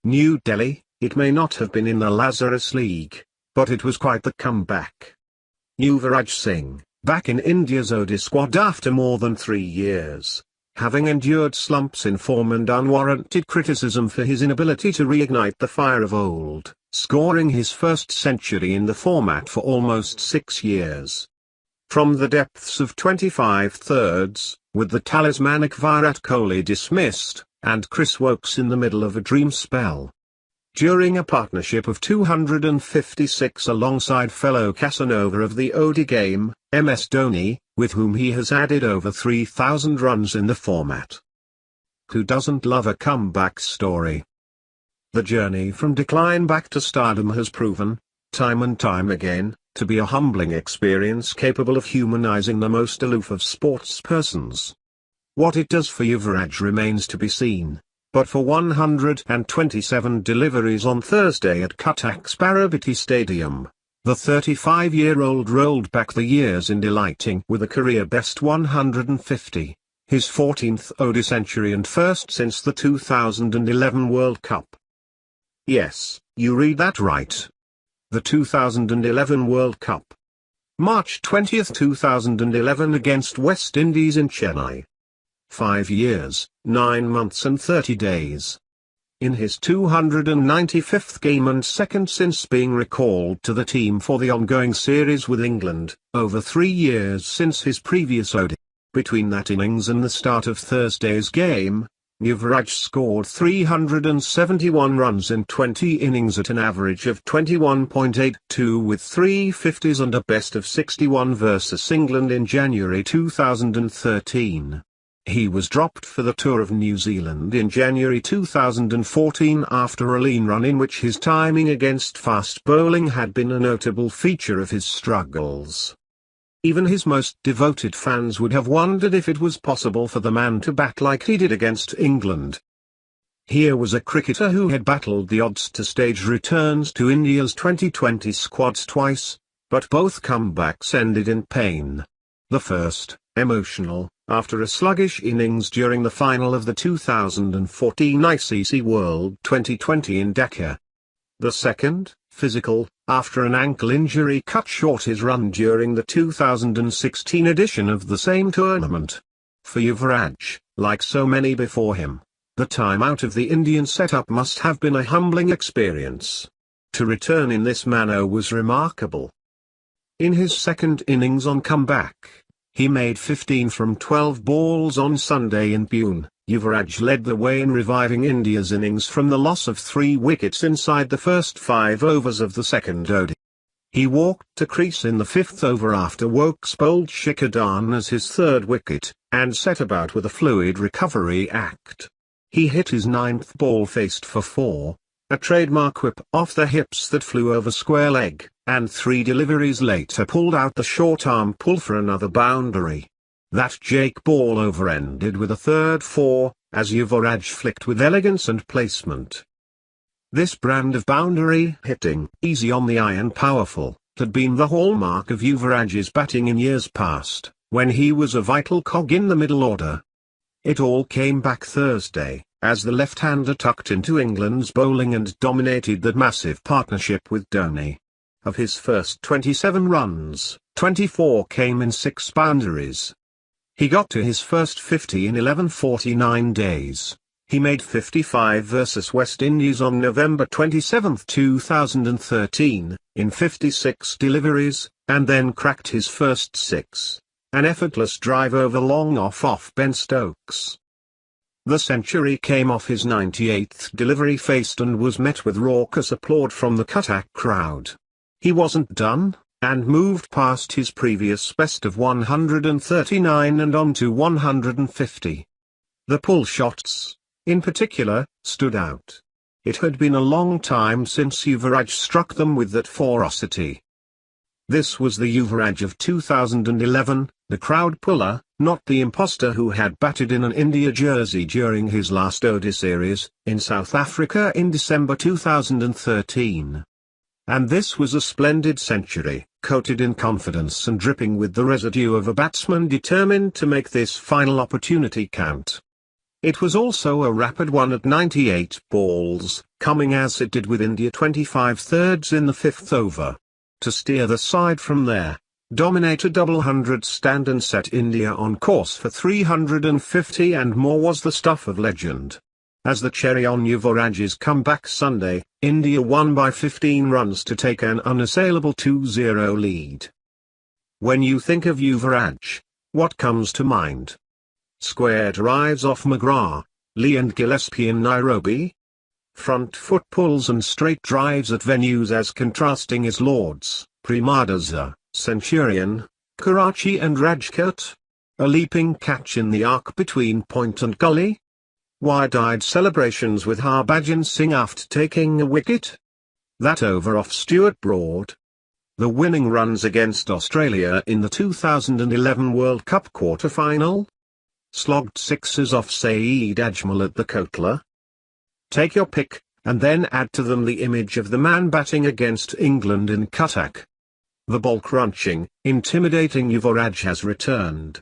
New Delhi. It may not have been in the Lazarus League, but it was quite the comeback. Yuvraj Singh, back in India's ODI squad after more than 3 years, having endured slumps in form and unwarranted criticism for his inability to reignite the fire of old, scoring his first century in the format for almost 6 years. From the depths of 25 thirds, with the talismanic Virat Kohli dismissed, and Chris Woakes in the middle of a dream spell. During a partnership of 256 alongside fellow Casanova of the ODI game, MS Dhoni, with whom he has added over 3,000 runs in the format. Who doesn't love a comeback story? The journey from decline back to stardom has proven, time and time again, to be a humbling experience capable of humanizing the most aloof of sportspersons. What it does for Yuvraj remains to be seen, but for 127 deliveries on Thursday at Cuttack's Parabati Stadium, the 35-year-old rolled back the years in delighting with a career-best 150, his 14th ODI century and first since the 2011 World Cup. Yes, you read that right. The 2011 World Cup. March 20, 2011 against West Indies in Chennai. 5 years, 9 months and 30 days. In his 295th game and second since being recalled to the team for the ongoing series with England, over 3 years since his previous ODI. Between that innings and the start of Thursday's game, Yuvraj scored 371 runs in 20 innings at an average of 21.82 with 350s and a best of 61 versus England in January 2013. He was dropped for the Tour of New Zealand in January 2014 after a lean run in which his timing against fast bowling had been a notable feature of his struggles. Even his most devoted fans would have wondered if it was possible for the man to bat like he did against England. Here was a cricketer who had battled the odds to stage returns to India's 2020 squads twice, but both comebacks ended in pain. The first, emotional, after a sluggish innings during the final of the 2014 ICC World 2020 in Dhaka. The second, physical, after an ankle injury cut short his run during the 2016 edition of the same tournament. For Yuvraj, like so many before him, the time out of the Indian setup must have been a humbling experience. To return in this manner was remarkable. In his second innings on comeback, he made 15 from 12 balls on Sunday in Pune. Yuvraj led the way in reviving India's innings from the loss of 3 wickets inside the first 5 overs of the second ODI. He walked to crease in the 5th over after Woakes bowled Shikhar Dhawan as his 3rd wicket, and set about with a fluid recovery act. He hit his 9th ball faced for 4, a trademark whip off the hips that flew over square leg, and 3 deliveries later pulled out the short arm pull for another boundary. That Jake ball over ended with a 3rd 4, as Yuvraj flicked with elegance and placement. This brand of boundary hitting, easy on the eye and powerful, had been the hallmark of Yuvraj's batting in years past, when he was a vital cog in the middle order. It all came back Thursday, as the left-hander tucked into England's bowling and dominated that massive partnership with Dhoni. Of his first 27 runs, 24 came in 6 boundaries. He got to his first 50 in 1149 days. He made 55 versus West Indies on November 27, 2013, in 56 deliveries, and then cracked his first 6, an effortless drive over long off Ben Stokes. The century came off his 98th delivery faced and was met with raucous applaud from the Cuttack crowd. He wasn't done, and moved past his previous best of 139 and on to 150. The pull shots, in particular, stood out. It had been a long time since Yuvraj struck them with that ferocity. This was the Yuvraj of 2011, the crowd puller, not the imposter who had batted in an India jersey during his last ODI series, in South Africa in December 2013. And this was a splendid century, coated in confidence and dripping with the residue of a batsman determined to make this final opportunity count. It was also a rapid one at 98 balls, coming as it did with India 25 thirds in the fifth over. To steer the side from there, dominate a double hundred stand and set India on course for 350 and more was the stuff of legend. As the cherry on Yuvraj's comeback Sunday, India won by 15 runs to take an unassailable 2-0 lead. When you think of Yuvraj, what comes to mind? Square drives off McGrath, Lee and Gillespie in Nairobi? Front foot pulls and straight drives at venues as contrasting as Lord's, Premadasa, Centurion, Karachi and Rajkot? A leaping catch in the arc between point and gully? Wide-eyed celebrations with Harbhajan Singh after taking a wicket? That over off Stuart Broad? The winning runs against Australia in the 2011 World Cup quarter-final? Slogged sixes off Saeed Ajmal at the Kotla? Take your pick, and then add to them the image of the man batting against England in Cuttack. The ball-crunching, intimidating Yuvraj has returned,